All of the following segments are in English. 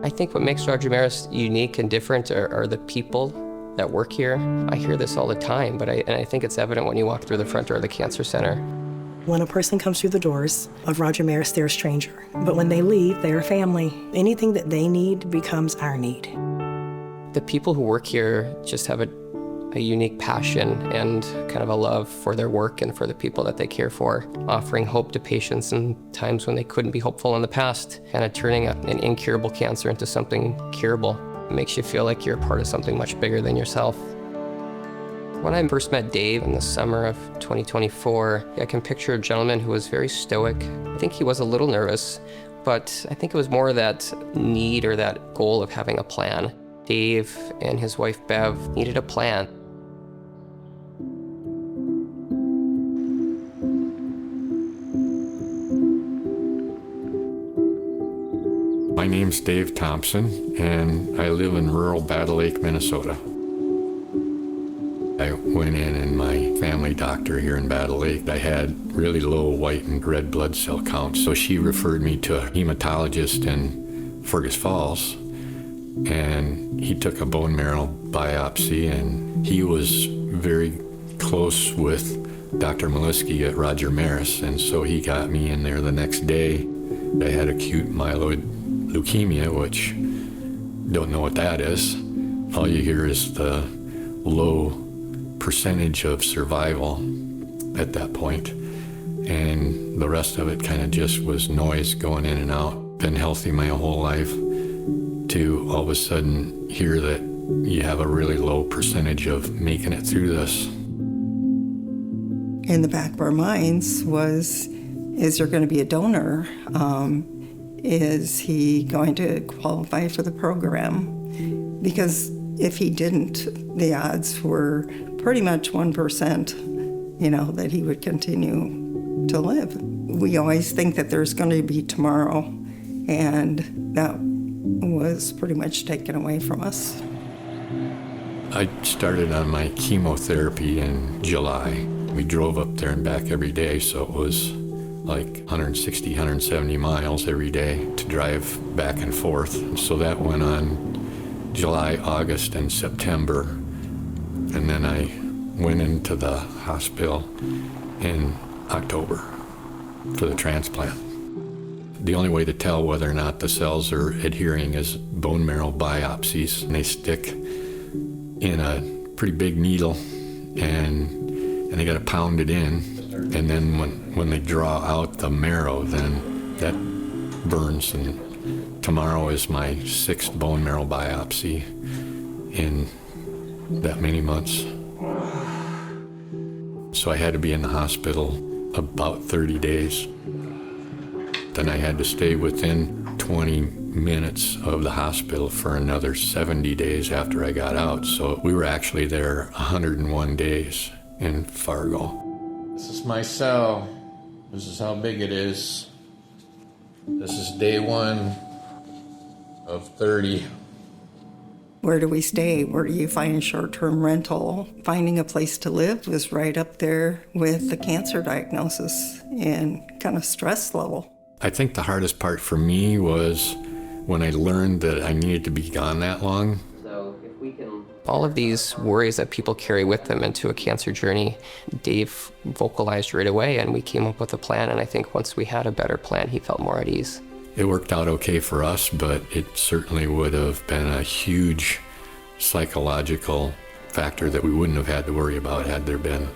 I think what makes Roger Maris unique and different are the people that work here. I hear this all the time, but I think it's evident when you walk through the front door of the Cancer Center. When a person comes through the doors of Roger Maris, they're a stranger. But when they leave, they're a family. Anything that they need becomes our need. The people who work here just have a unique passion and kind of a love for their work and for the people that they care for, offering hope to patients in times when they couldn't be hopeful in the past, kind of turning an incurable cancer into something curable. It makes you feel like you're a part of something much bigger than yourself. When I first met Dave in the summer of 2024, I can picture a gentleman who was very stoic. I think he was a little nervous, but I think it was more that need or that goal of having a plan. Dave and his wife Bev needed a plan. My name's Dave Thompson, and I live in rural Battle Lake, Minnesota. I went in and my family doctor here in Battle Lake, I had really low white and red blood cell counts, so she referred me to a hematologist in Fergus Falls, and he took a bone marrow biopsy, and he was very close with Dr. Maliski at Roger Maris, and so he got me in there the next day. I had acute myeloid leukemia, which don't know what that is. All you hear is the low percentage of survival at that point, and the rest of it kind of just was noise going in and out. Been healthy my whole life, to all of a sudden hear that you have a really low percentage of making it through this. In the back of our minds was, is there going to be a donor? Is he going to qualify for the program? Because if he didn't, the odds were pretty much 1%, that he would continue to live. We always think that there's going to be tomorrow, and that was pretty much taken away from us. I started on my chemotherapy in July. We drove up there and back every day, so it was like 160, 170 miles every day to drive back and forth. So that went on July, August, and September. And then I went into the hospital in October for the transplant. The only way to tell whether or not the cells are adhering is bone marrow biopsies. And they stick in a pretty big needle, and they got to pound it in. And then when they draw out the marrow, then that burns. And tomorrow is my 6th bone marrow biopsy in that many months. So I had to be in the hospital about 30 days. Then I had to stay within 20 minutes of the hospital for another 70 days after I got out. So we were actually there 101 days in Fargo. This is my cell. This is how big it is. This is day 1 of 30. Where do we stay? Where do you find short-term rental? Finding a place to live was right up there with the cancer diagnosis and kind of stress level. I think the hardest part for me was when I learned that I needed to be gone that long. So if we can... All of these worries that people carry with them into a cancer journey, Dave vocalized right away, and we came up with a plan, and I think once we had a better plan, he felt more at ease. It worked out okay for us, but it certainly would have been a huge psychological factor that we wouldn't have had to worry about had there been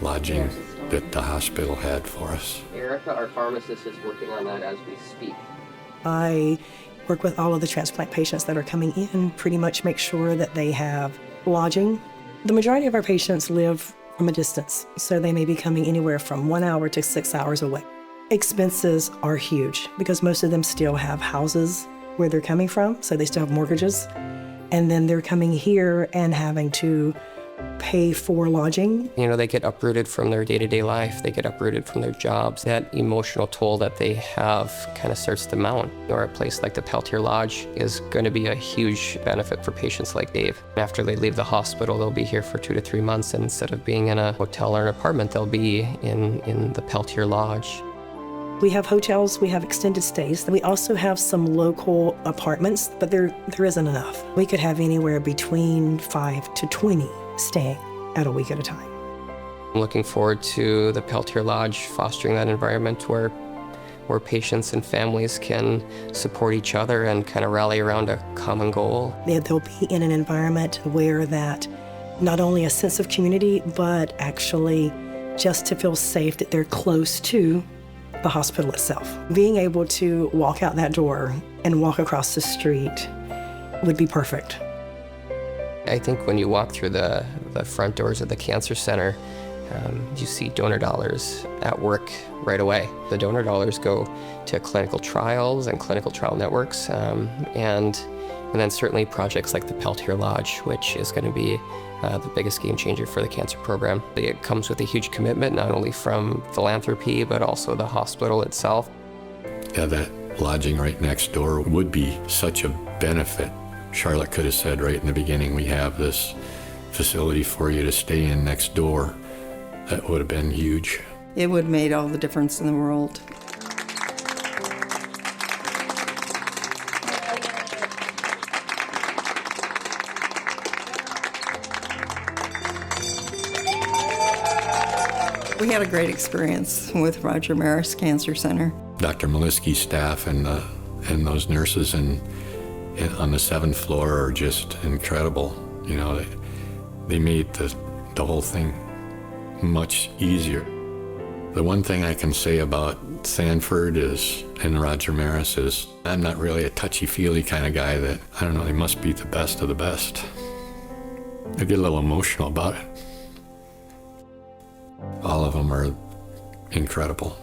lodging that the hospital had for us. Erica, our pharmacist, is working on that as we speak. I work with all of the transplant patients that are coming in, pretty much make sure that they have lodging. The majority of our patients live from a distance, so they may be coming anywhere from 1 hour to 6 hours away. Expenses are huge because most of them still have houses where they're coming from, so they still have mortgages. And then they're coming here and having to pay for lodging. They get uprooted from their day-to-day life. They get uprooted from their jobs. That emotional toll that they have kind of starts to mount. Or a place like the Peltier Lodge is going to be a huge benefit for patients like Dave. After they leave the hospital, they'll be here for 2 to 3 months, and instead of being in a hotel or an apartment, they'll be in the Peltier Lodge. We have hotels, we have extended stays. We also have some local apartments, but there isn't enough. We could have anywhere between 5 to 20 staying at a week at a time. I'm looking forward to the Peltier Lodge fostering that environment where patients and families can support each other and kind of rally around a common goal. They'll be in an environment where that not only a sense of community, but actually just to feel safe that they're close to the hospital itself. Being able to walk out that door and walk across the street would be perfect. I think when you walk through the front doors of the Cancer Center, you see donor dollars at work right away. The donor dollars go to clinical trials and clinical trial networks, and then certainly projects like the Peltier Lodge, which is going to be the biggest game changer for the cancer program. It comes with a huge commitment, not only from philanthropy, but also the hospital itself. Yeah, that lodging right next door would be such a benefit. Charlotte could have said right in the beginning, we have this facility for you to stay in next door. That would have been huge. It would have made all the difference in the world. We had a great experience with Roger Maris Cancer Center. Dr. Maliski's staff and those nurses on the 7th floor are just incredible. You know, they made the whole thing much easier. The one thing I can say about Sanford and Roger Maris is I'm not really a touchy-feely kind of guy that, I don't know, they must be the best of the best. I get a little emotional about it. All of them are incredible.